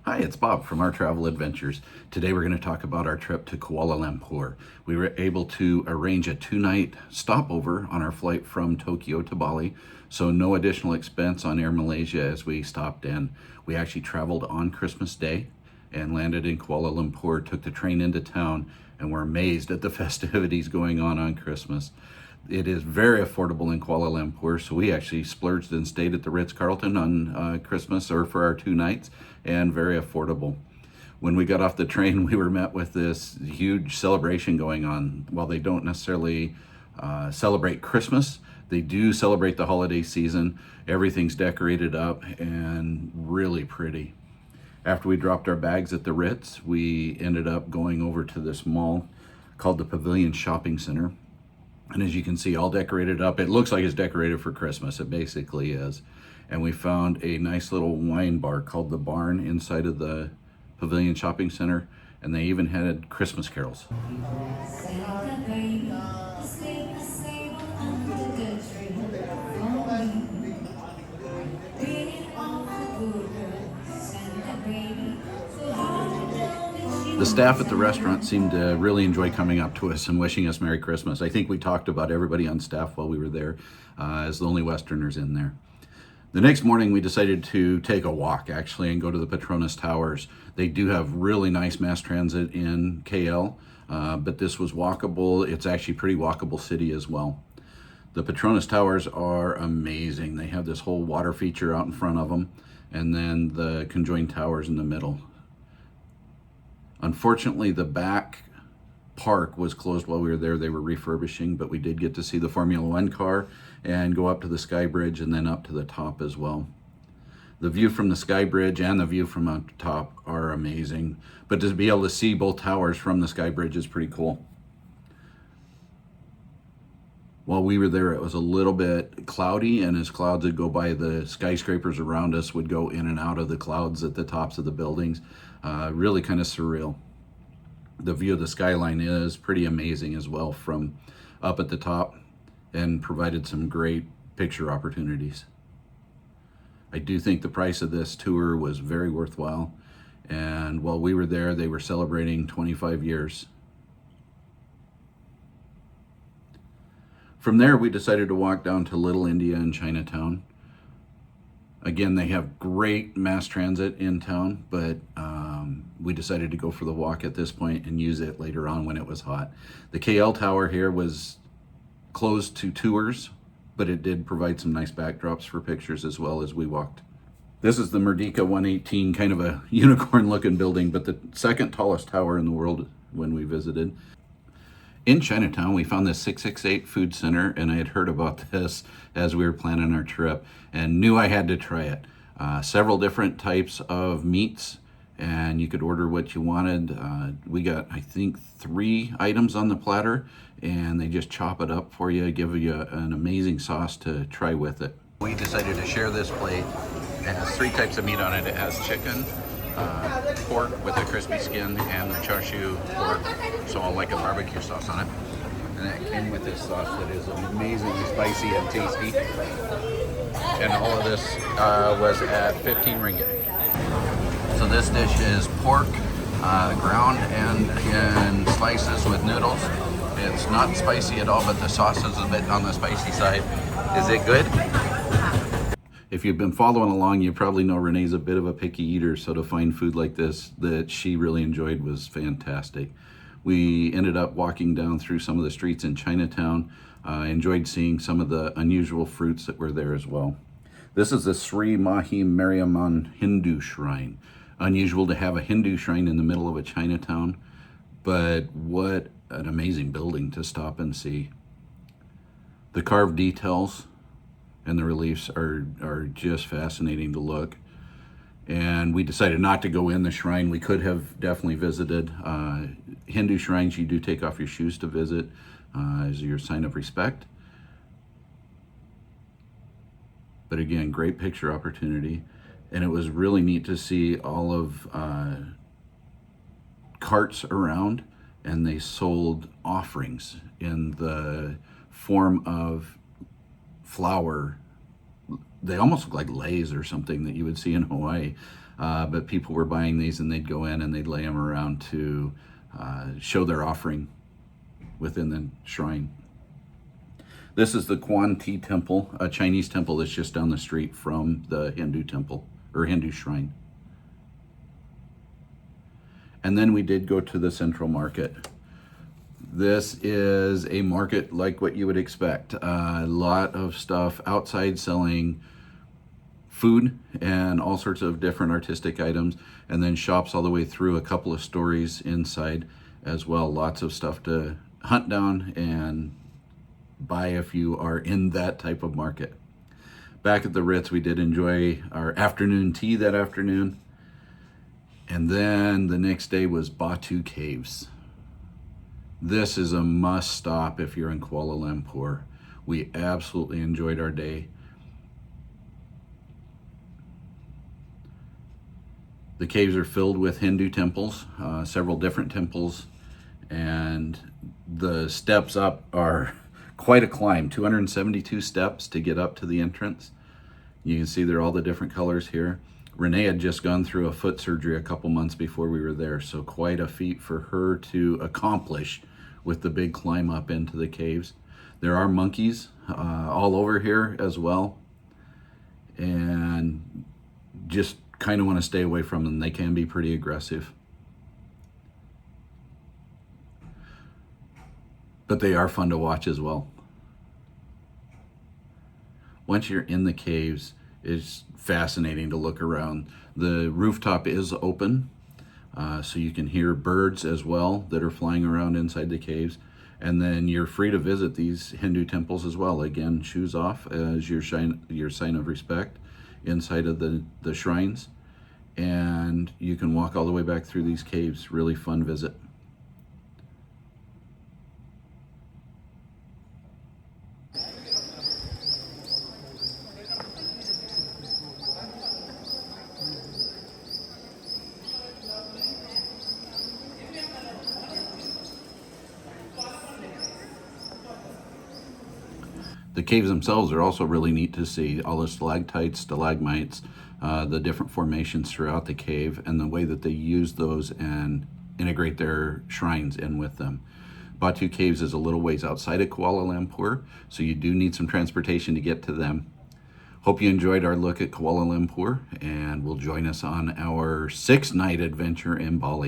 Hi, it's Bob from Our Travel Adventures. Today we're going to talk about our trip to Kuala Lumpur. We were able to arrange a 2-night stopover on our flight from Tokyo to Bali, so no additional expense on Air Malaysia as we stopped in. We actually traveled on Christmas Day and landed in Kuala Lumpur, took the train into town, and were amazed at the festivities going on Christmas. It is very affordable in Kuala Lumpur, so we actually splurged and stayed at the Ritz-Carlton on Christmas or for our 2 nights, and very affordable. When we got off the train, we were met with this huge celebration going on. While they don't necessarily celebrate Christmas, they do celebrate the holiday season. Everything's decorated up and really pretty. After we dropped our bags at the Ritz, we ended up going over to this mall called the Pavilion Shopping Center. And as you can see, all decorated up. It looks like it's decorated for Christmas. It basically is. And we found a nice little wine bar called The Barn inside of the Pavilion Shopping Center. And they even had Christmas carols. The staff at the restaurant seemed to really enjoy coming up to us and wishing us Merry Christmas. I think we talked about everybody on staff while we were there as the only Westerners in there. The next morning we decided to take a walk actually and go to the Petronas Towers. They do have really nice mass transit in KL, but this was walkable. It's actually a pretty walkable city as well. The Petronas Towers are amazing. They have this whole water feature out in front of them and then the conjoined towers in the middle. Unfortunately, the back park was closed while we were there. They were refurbishing, but we did get to see the Formula One car and go up to the Sky Bridge and then up to the top as well. The view from the Sky Bridge and the view from up top are amazing, but to be able to see both towers from the Sky Bridge is pretty cool. While we were there, it was a little bit cloudy, and as clouds would go by, the skyscrapers around us would go in and out of the clouds at the tops of the buildings. Really kind of surreal. The view of the skyline is pretty amazing as well from up at the top and provided some great picture opportunities. I do think the price of this tour was very worthwhile, and while we were there, they were celebrating 25 years. From there, we decided to walk down to Little India and Chinatown. Again, they have great mass transit in town, but we decided to go for the walk at this point and use it later on when it was hot. The KL Tower here was closed to tours, but it did provide some nice backdrops for pictures as well as we walked. This is the Merdeka 118, kind of a unicorn-looking building, but the second tallest tower in the world when we visited. In Chinatown, we found this 668 food center, and I had heard about this as we were planning our trip and knew I had to try it. Several different types of meats, and you could order what you wanted. We got, I think, 3 items on the platter, and they just chop it up for you, give you an amazing sauce to try with it. We decided to share this plate. It has 3 types of meat on it. It has chicken, pork with a crispy skin, and the char siu pork, so like a barbecue sauce on it. And it came with this sauce that is amazingly spicy and tasty. And all of this was at 15 ringgit. So this dish is pork, ground and in slices with noodles. It's not spicy at all, but the sauce is a bit on the spicy side. Is it good? If you've been following along, you probably know Renee's a bit of a picky eater, so to find food like this that she really enjoyed was fantastic. We ended up walking down through some of the streets in Chinatown. Enjoyed seeing some of the unusual fruits that were there as well. This is the Sri Mahi Mariamman Hindu Shrine. Unusual to have a Hindu shrine in the middle of a Chinatown, but what an amazing building to stop and see. The carved details and the reliefs are just fascinating to look. And we decided not to go in the shrine. We could have definitely visited. Hindu shrines, you do take off your shoes to visit as your sign of respect. But again, great picture opportunity. And it was really neat to see all of carts around, and they sold offerings in the form of flour. They almost look like leis or something that you would see in Hawaii. but people were buying these and they'd go in and they'd lay them around to show their offering within the shrine. This is the Quan Ti Temple, a Chinese temple that's just down the street from the Hindu temple, or Hindu shrine. And then we did go to the Central Market. This is a market like what you would expect. A lot of stuff outside selling food and all sorts of different artistic items, and then shops all the way through, a couple of stories inside as well. Lots of stuff to hunt down and buy if you are in that type of market. Back at the Ritz, we did enjoy our afternoon tea that afternoon. And then the next day was Batu Caves. This is a must stop if you're in Kuala Lumpur. We absolutely enjoyed our day. The caves are filled with Hindu temples, several different temples, and the steps up are quite a climb, 272 steps to get up to the entrance. You can see they're all the different colors here. Renee had just gone through a foot surgery a couple months before we were there, so quite a feat for her to accomplish with the big climb up into the caves. There are monkeys all over here as well, and just kind of want to stay away from them. They can be pretty aggressive. But they are fun to watch as well. Once you're in the caves, it's fascinating to look around. The rooftop is open, so you can hear birds as well that are flying around inside the caves. And then you're free to visit these Hindu temples as well. Again, shoes off as your sign of respect inside of the shrines. And you can walk all the way back through these caves. Really fun visit. The caves themselves are also really neat to see. All the stalactites, stalagmites, the different formations throughout the cave, and the way that they use those and integrate their shrines in with them. Batu Caves is a little ways outside of Kuala Lumpur, so you do need some transportation to get to them. Hope you enjoyed our look at Kuala Lumpur, and will join us on our 6-night adventure in Bali.